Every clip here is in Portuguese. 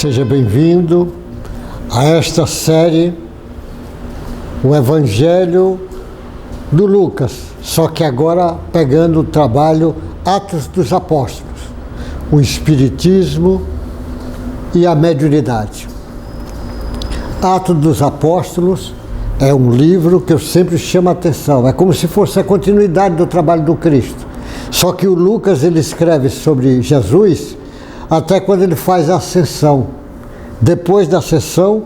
Seja bem-vindo a esta série, o Evangelho do Lucas, só que agora pegando o trabalho Atos dos Apóstolos, o Espiritismo e a mediunidade. Atos dos Apóstolos é um livro que eu sempre chamo a atenção, é como se fosse a continuidade do trabalho do Cristo. Só que o Lucas ele escreve sobre Jesus até quando ele faz a ascensão. Depois da ascensão,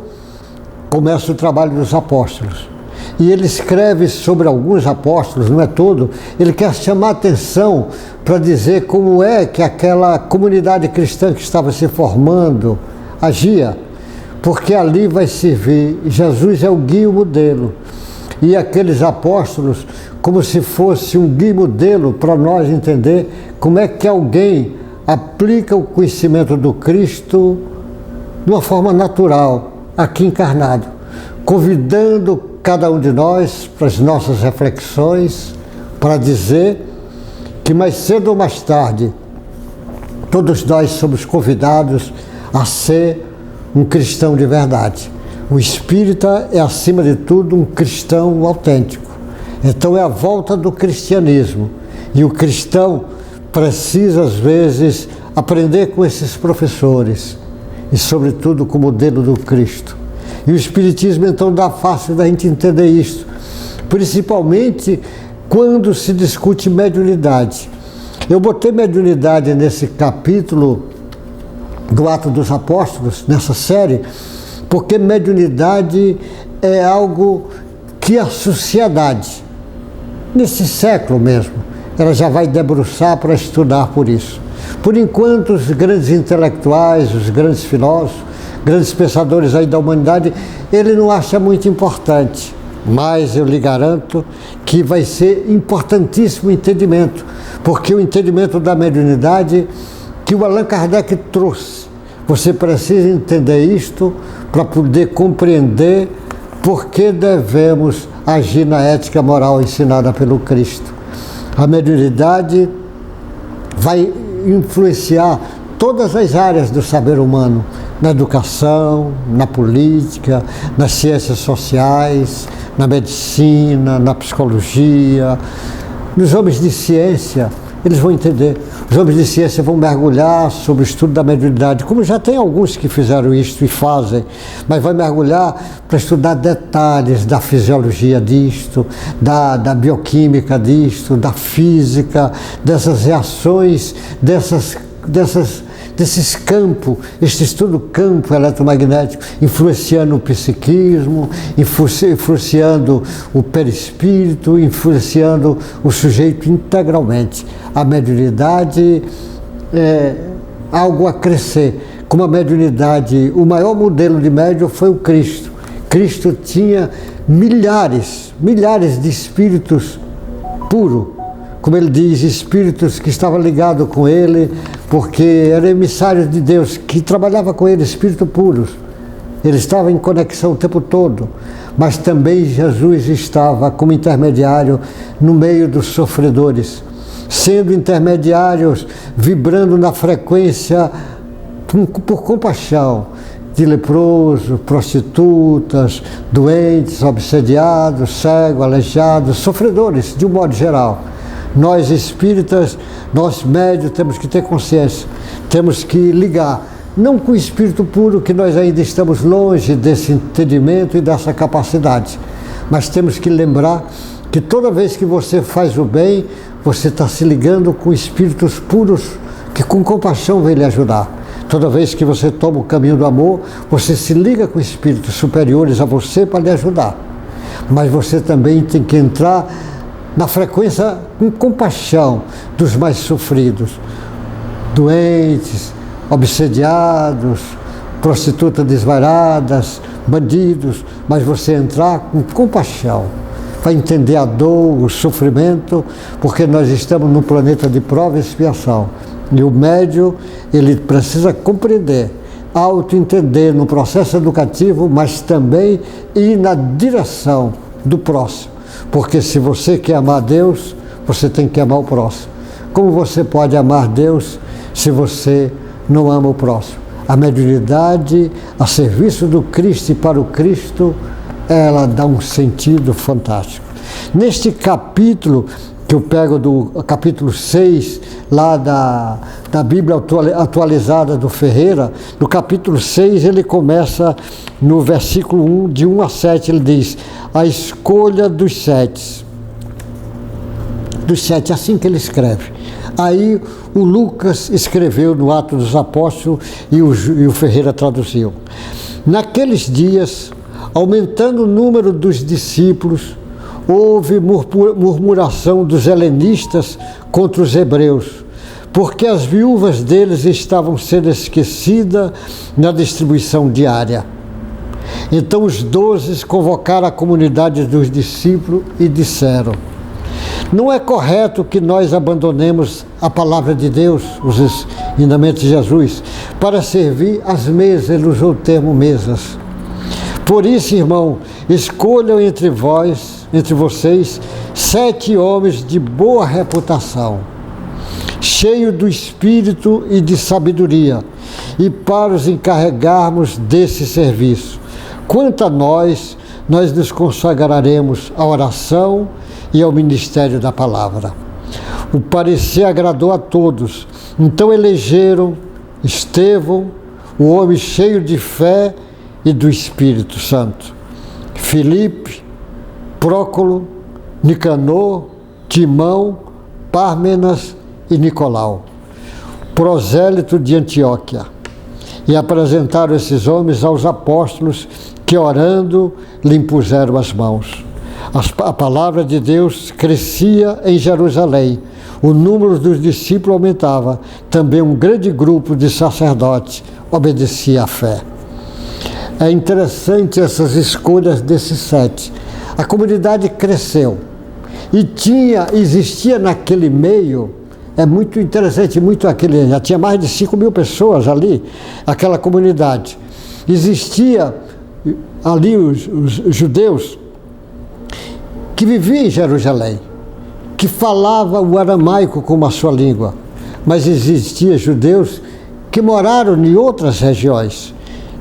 começa o trabalho dos apóstolos. E ele escreve sobre alguns apóstolos, não é todo, ele quer chamar a atenção para dizer como é que aquela comunidade cristã que estava se formando agia, porque ali vai servir, Jesus é o guia e o modelo. E aqueles apóstolos, como se fosse um guia e modelo para nós entender como é que alguém aplica o conhecimento do Cristo de uma forma natural, aqui encarnado, convidando cada um de nós para as nossas reflexões, para dizer que mais cedo ou mais tarde, todos nós somos convidados a ser um cristão de verdade. O espírita é, acima de tudo, um cristão autêntico. Então é a volta do cristianismo. E o cristão precisa, às vezes, aprender com esses professores e, sobretudo, com o modelo do Cristo. E o Espiritismo, então, dá fácil da gente entender isso, principalmente quando se discute mediunidade. Eu botei mediunidade nesse capítulo do Atos dos Apóstolos, nessa série, porque mediunidade é algo que a sociedade, nesse século mesmo, ela já vai debruçar para estudar por isso. Por enquanto, os grandes intelectuais, os grandes filósofos, grandes pensadores aí da humanidade, ele não acha muito importante, mas eu lhe garanto que vai ser importantíssimo o entendimento, porque o entendimento da mediunidade que o Allan Kardec trouxe, você precisa entender isto para poder compreender por que devemos agir na ética moral ensinada pelo Cristo. A mediunidade vai influenciar todas as áreas do saber humano, na educação, na política, nas ciências sociais, na medicina, na psicologia. Nos homens de ciência, eles vão entender. Os homens de ciência vão mergulhar sobre o estudo da mediunidade, como já tem alguns que fizeram isso e fazem, mas vai mergulhar para estudar detalhes da fisiologia disto, da bioquímica disto, da física, dessas reações, desses campos, este estudo campo eletromagnético, influenciando o psiquismo, influenciando o perispírito, influenciando o sujeito integralmente. A mediunidade é algo a crescer. Como a mediunidade, o maior modelo de médium foi o Cristo. Cristo tinha milhares de espíritos puros, como ele diz, espíritos que estavam ligados com ele, porque eram emissários de Deus, que trabalhava com ele, espíritos puros. Ele estava em conexão o tempo todo, mas também Jesus estava como intermediário no meio dos sofredores, sendo intermediários, vibrando na frequência por compaixão de leprosos, prostitutas, doentes, obsediados, cegos, aleijados, sofredores, de um modo geral. Nós espíritas, nós médios, temos que ter consciência, temos que ligar, não com o espírito puro, que nós ainda estamos longe desse entendimento e dessa capacidade, mas temos que lembrar que toda vez que você faz o bem, você está se ligando com espíritos puros, que com compaixão vem lhe ajudar. Toda vez que você toma o caminho do amor, você se liga com espíritos superiores a você para lhe ajudar. Mas você também tem que entrar na frequência com compaixão dos mais sofridos, doentes, obsediados, prostitutas desvairadas, bandidos, mas você entrar com compaixão, para entender a dor, o sofrimento, porque nós estamos num planeta de prova e expiação. E o médium, ele precisa compreender, auto-entender no processo educativo, mas também ir na direção do próximo. Porque se você quer amar Deus, você tem que amar o próximo. Como você pode amar Deus se você não ama o próximo? a mediunidade a serviço do Cristo e para o Cristo, ela dá um sentido fantástico. Neste capítulo, que eu pego do capítulo 6, lá da Bíblia atualizada do Ferreira, no capítulo 6 ele começa no versículo 1, de 1 a 7, ele diz: a escolha dos sete, assim que ele escreve. Aí o Lucas escreveu no Atos dos Apóstolos e o Ferreira traduziu. Naqueles dias, aumentando o número dos discípulos, houve murmuração dos helenistas contra os hebreus, porque as viúvas deles estavam sendo esquecidas na distribuição diária. Então os 12 convocaram a comunidade dos discípulos e disseram: não é correto que nós abandonemos a palavra de Deus, os ensinamentos de Jesus, para servir às mesas. Ele usou o termo mesas. Por isso, irmão, escolham entre vocês 7 homens de boa reputação, cheios do Espírito e de sabedoria, e para os encarregarmos desse serviço. Quanto a nós nos consagraremos à oração e ao ministério da palavra. O parecer agradou a todos. Então elegeram Estevão, o homem cheio de fé e do Espírito Santo, Filipe, Prócolo, Nicanor, Timão, Pármenas e Nicolau, prosélito de Antioquia, e apresentaram esses homens aos apóstolos, que orando lhe impuseram as mãos. A palavra de Deus crescia em Jerusalém, o número dos discípulos aumentava, também um grande grupo de sacerdotes obedecia à fé. É interessante essas escolhas desses 7. A comunidade cresceu e existia naquele meio, é muito interessante, já tinha mais de 5.000 pessoas ali, aquela comunidade. Existia ali os judeus que viviam em Jerusalém, que falavam o aramaico como a sua língua, mas existia judeus que moraram em outras regiões,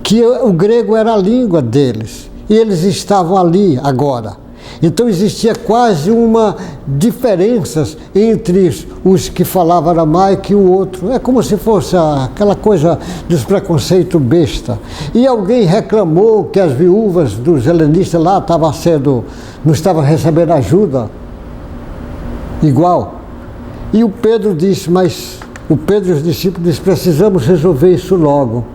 que o grego era a língua deles, e eles estavam ali agora. Então existia quase uma diferença entre os que falavam aramaico e o outro. É como se fosse aquela coisa dos preconceitos besta. E alguém reclamou que as viúvas dos helenistas lá não estavam recebendo ajuda igual. E o Pedro disse, o Pedro e os discípulos disseram: precisamos resolver isso logo.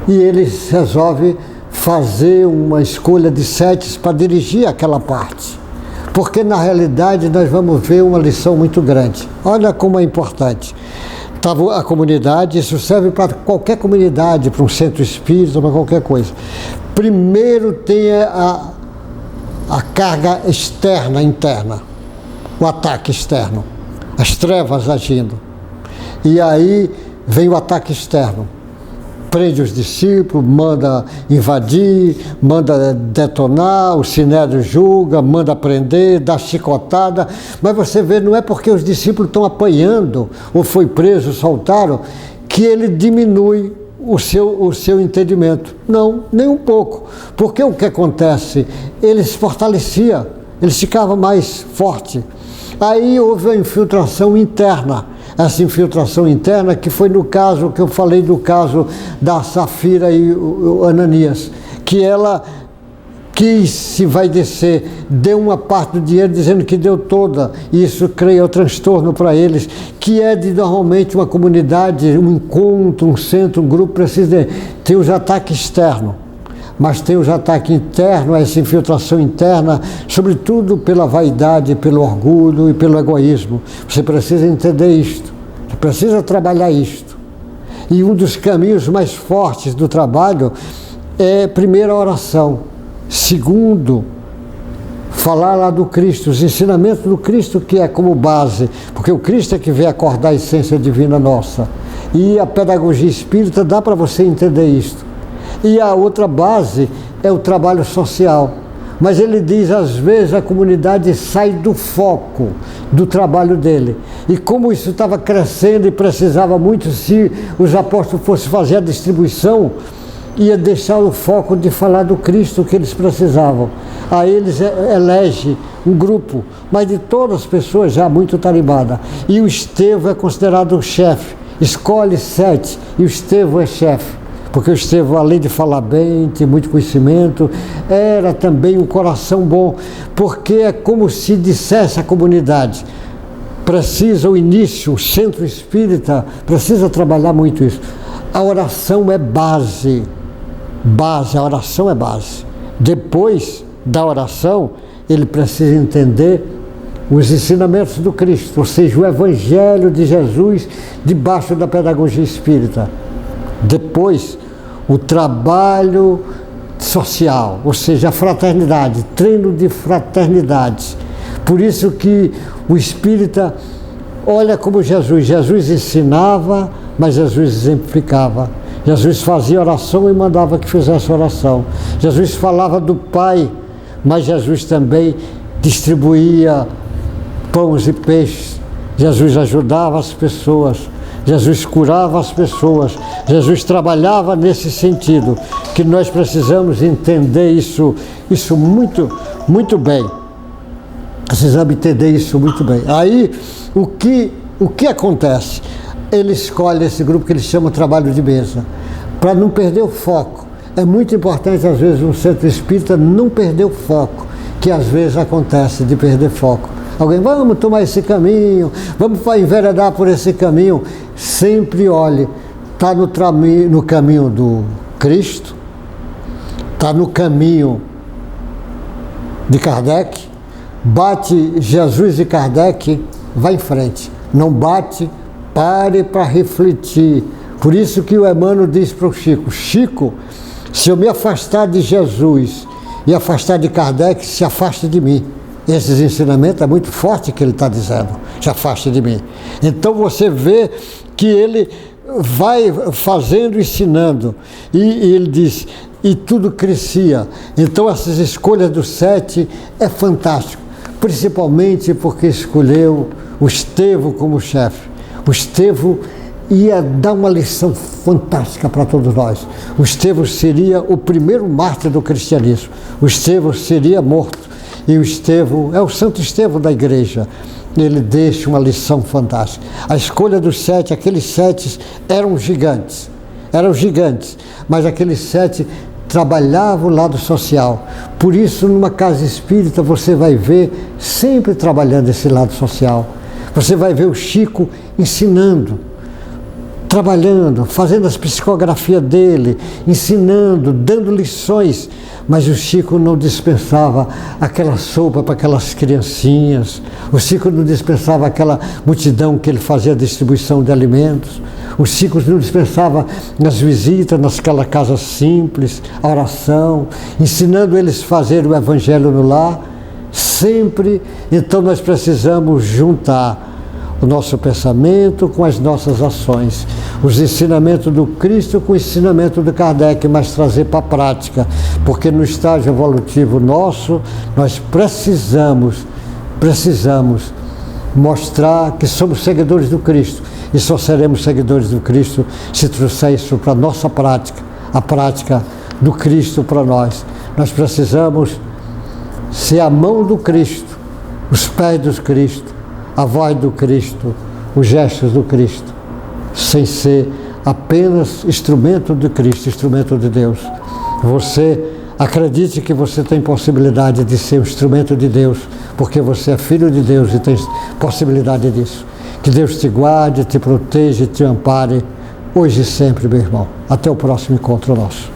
E eles resolvem fazer uma escolha de 7 para dirigir aquela parte. Porque na realidade nós vamos ver uma lição muito grande. Olha como é importante. A comunidade, isso serve para qualquer comunidade, para um centro espírita, para qualquer coisa. Primeiro tem a carga externa, interna, o ataque externo, as trevas agindo. E aí vem o ataque externo. Prende os discípulos, manda invadir, manda detonar, o sinédrio julga, manda prender, dá chicotada. Mas você vê, não é porque os discípulos estão apanhando, ou foi preso, soltaram, que ele diminui o seu entendimento. Não, nem um pouco. Porque o que acontece? Ele se fortalecia, ele ficava mais forte. Aí houve a infiltração interna. Essa infiltração interna, que foi no caso que eu falei, do caso da Safira e o Ananias, que ela quis, se vai descer, deu uma parte do dinheiro dizendo que deu toda, e isso criou transtorno para eles, que é de normalmente uma comunidade, um encontro, um centro, um grupo, precisa ter os ataques externos. Mas tem os ataques internos, essa infiltração interna, sobretudo pela vaidade, pelo orgulho e pelo egoísmo. Você precisa entender isto, você precisa trabalhar isto. E um dos caminhos mais fortes do trabalho é, primeiro, a oração. Segundo, falar lá do Cristo, os ensinamentos do Cristo, que é como base, porque o Cristo é que vem acordar a essência divina nossa. E a pedagogia espírita dá para você entender isto. E a outra base é o trabalho social, mas ele diz, às vezes a comunidade sai do foco do trabalho dele. E como isso estava crescendo e precisava muito, se os apóstolos fossem fazer a distribuição, ia deixar o foco de falar do Cristo que eles precisavam. Aí eles elegem um grupo, mas de todas as pessoas já muito tarimbada. E o Estevão é considerado o chefe. Escolhe 7 e o Estevão é chefe. Porque o Estevão, além de falar bem, tem muito conhecimento, era também um coração bom, porque é como se dissesse à comunidade, precisa o início, o centro espírita, precisa trabalhar muito isso. A oração é base, a oração é base. Depois da oração, ele precisa entender os ensinamentos do Cristo, ou seja, o Evangelho de Jesus debaixo da pedagogia espírita. Depois, o trabalho social, ou seja, a fraternidade, treino de fraternidade. Por isso que o espírita olha como Jesus ensinava, mas Jesus exemplificava. Jesus fazia oração e mandava que fizesse oração. Jesus falava do Pai, mas Jesus também distribuía pães e peixes. Jesus ajudava as pessoas. Jesus curava as pessoas, Jesus trabalhava nesse sentido, que nós precisamos entender isso muito bem. Precisamos entender isso muito bem. Aí, o que acontece? Ele escolhe esse grupo que ele chama trabalho de mesa, para não perder o foco. É muito importante, às vezes, um centro espírita não perder o foco, que às vezes acontece de perder foco. Alguém, vamos tomar esse caminho, vamos enveredar por esse caminho. Sempre olhe, está no caminho do Cristo, está no caminho de Kardec, bate Jesus e Kardec, vai em frente. Não bate, pare para refletir. Por isso que o Emmanuel diz para o Chico, Chico, se eu me afastar de Jesus e afastar de Kardec, se afaste de mim. Esses ensinamentos é muito forte que ele está dizendo, se afaste de mim. Então você vê que ele vai fazendo, ensinando, e ele diz, e tudo crescia. Então essas escolhas do 7 é fantástico, principalmente porque escolheu o Estevão como chefe. O Estevão ia dar uma lição fantástica para todos nós. O Estevão seria o primeiro mártir do cristianismo. O Estevão seria morto. E o Estevão, é o Santo Estevão da igreja, ele deixa uma lição fantástica. A escolha dos 7, aqueles 7 eram gigantes, mas aqueles 7 trabalhavam o lado social. Por isso, numa casa espírita, você vai ver sempre trabalhando esse lado social. Você vai ver o Chico ensinando, trabalhando, fazendo as psicografias dele, ensinando, dando lições. Mas o Chico não dispensava aquela sopa para aquelas criancinhas, o Chico não dispensava aquela multidão que ele fazia a distribuição de alimentos, o Chico não dispensava as visitas naquela casa simples, a oração, ensinando eles a fazer o Evangelho no lar, sempre. Então nós precisamos juntar o nosso pensamento com as nossas ações, os ensinamentos do Cristo com o ensinamento do Kardec, mas trazer para a prática, porque no estágio evolutivo nosso, nós precisamos mostrar que somos seguidores do Cristo, e só seremos seguidores do Cristo se trouxer isso para a nossa prática, a prática do Cristo para nós. Nós precisamos ser a mão do Cristo, os pés do Cristo, a voz do Cristo, os gestos do Cristo, sem ser apenas instrumento de Cristo, instrumento de Deus. Você acredite que você tem possibilidade de ser um instrumento de Deus, porque você é filho de Deus e tem possibilidade disso. Que Deus te guarde, te proteja e te ampare, hoje e sempre, meu irmão. Até o próximo encontro nosso.